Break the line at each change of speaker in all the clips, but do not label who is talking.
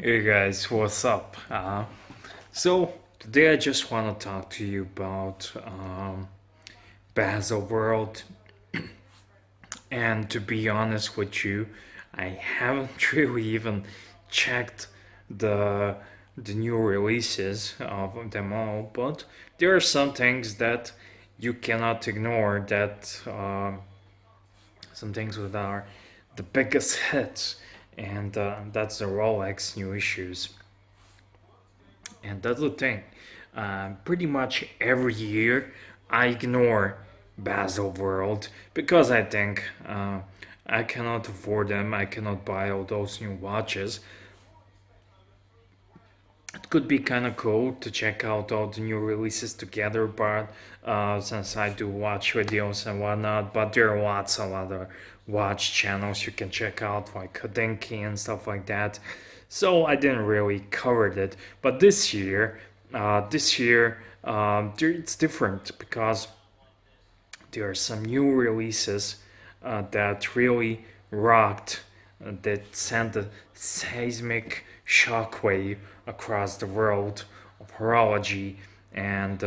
Hey guys, what's up? So today I just want to talk to you about Basil World, and to be honest with you, I haven't really even checked the the new releases of them all, but there are some things that you cannot ignore. That some things that are the biggest hits, and that's the Rolex new issues. And that's the thing. Pretty much every year, I ignore Basil World because I think I cannot afford them. I cannot buy all those new watches. It could be kind of cool to check out all the new releases together, but since I do watch videos and whatnot, but there are lots of other watch channels you can check out, like Hodinkee and stuff like that. So I didn't really cover it. But this year, it's different because there are some new releases that really rocked, that sent a seismic shockwave across the world of horology and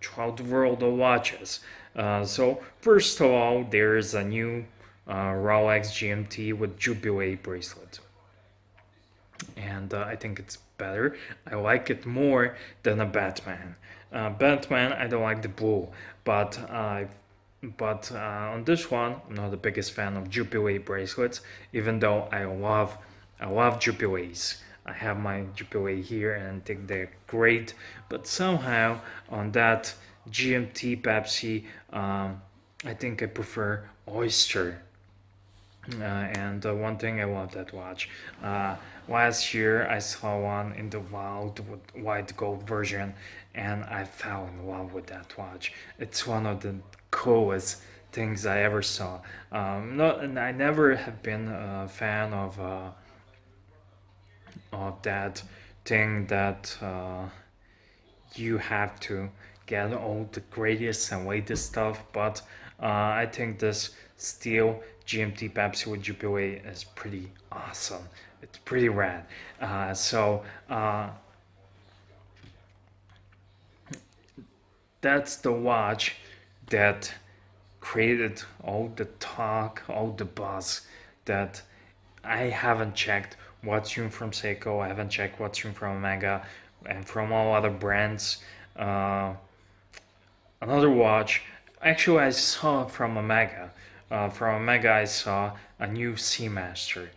throughout the world of watches. So, first of all, there is a new Rolex GMT with Jubilee bracelet, and I think it's better. I like it more than a Batman. Batman, I don't like the blue, but on this one, I'm not the biggest fan of Jubilee bracelets, even though I love Jubilees. I have my Jubilee here and I think they're great, but somehow on that GMT Pepsi, I think I prefer Oyster. And one thing I love that watch. Last year I saw one in the wild with white gold version, and I fell in love with that watch. It's one of the coolest things I ever saw. Not, and I never have been a fan of that thing that you have to get all the greatest and latest stuff. But I think this steel GMT Pepsi with Jubilee is pretty awesome. It's pretty rad. So that's the watch that created all the talk, all the buzz that I haven't checked what's new from Seiko. I haven't checked what's new from Omega and from all other brands. Uh, Another watch. Actually, I saw from Omega. From Omega, I saw a new Seamaster,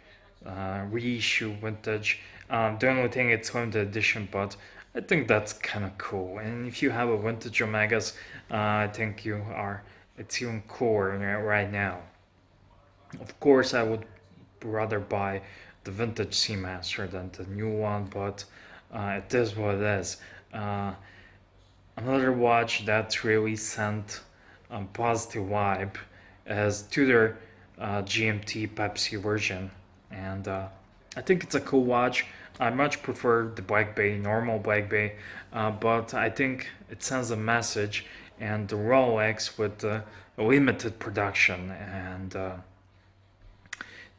reissue vintage. The only thing it's limited edition, but I think that's kind of cool. And if you have a vintage Omegas, I think you are. It's even cooler right now. Of course, I would rather buy the vintage Seamaster than the new one, but it is what it is. Uh, Another watch that really sent a positive vibe is Tudor GMT Pepsi version, and I think it's a cool watch. I much prefer the Black Bay, normal Black Bay, but I think it sends a message, and the Rolex with the limited production, and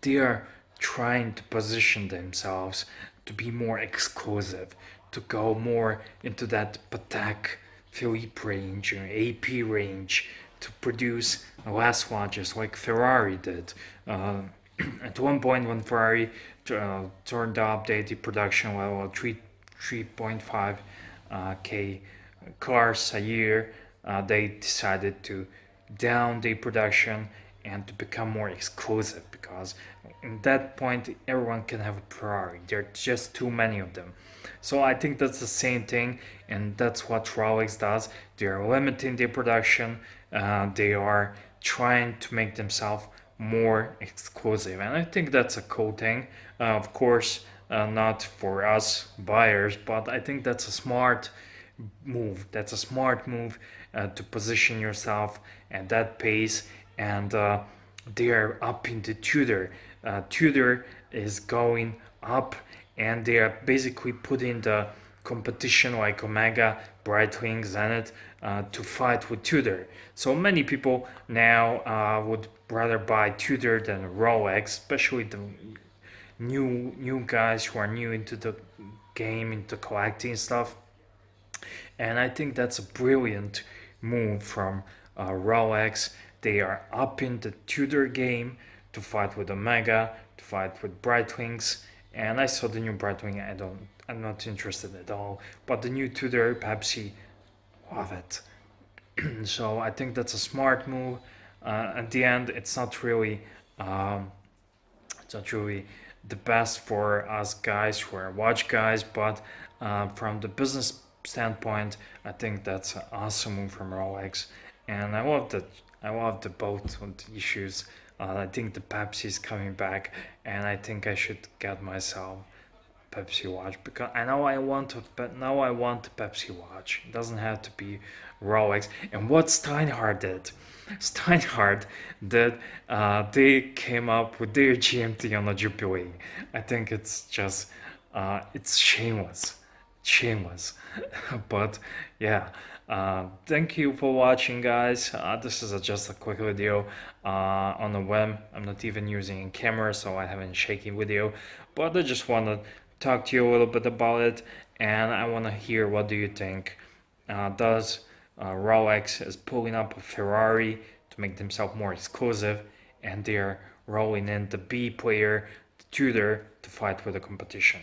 they are trying to position themselves to be more exclusive, to go more into that Patek Philippe range or AP range, to produce less watches like Ferrari did. At one point, when Ferrari turned to update the production level of 3.5 k cars a year, they decided to down the production and to become more exclusive, because at that point everyone can have a Ferrari. There are just too many of them. So I think that's the same thing, and that's what Rolex does. They are limiting their production. They are trying to make themselves more exclusive, and I think that's a cool thing. Of course, not for us buyers, but I think that's a smart move. That's a smart move to position yourself at that pace, and they are up in the Tudor. Tudor is going up, and they are basically putting the competition like Omega, Breitling, Zenith to fight with Tudor. So many people now would rather buy Tudor than Rolex, especially new guys who are new into the game, into collecting stuff. And I think that's a brilliant move from Rolex. They are up in the Tudor game to fight with Omega, to fight with Breitling. And I saw the new Breitling. I'm not interested at all. But the new Tudor Pepsi, love it. So I think that's a smart move. At the end, um, it's not really the best for us guys who are watch guys, but from the business standpoint, I think that's an awesome move from Rolex, and I love the both of the issues. I think the Pepsi is coming back, and I think I should get myself Pepsi watch because I know I want to, but now I want a Pepsi watch. It doesn't have to be Rolex. And what Steinhardt did, Steinhardt did, they came up with their GMT on the Jubilee. I think it's just, it's shameless, shameless. But yeah, thank you for watching, guys. This is just a quick video on the whim. I'm not even using a camera, so I haven't shaking video. But I just want to talk to you a little bit about it, and I want to hear what do you think. Does Rolex is pulling up a Ferrari to make themselves more exclusive, and they're rolling in the B player, the Tudor, to fight with the competition.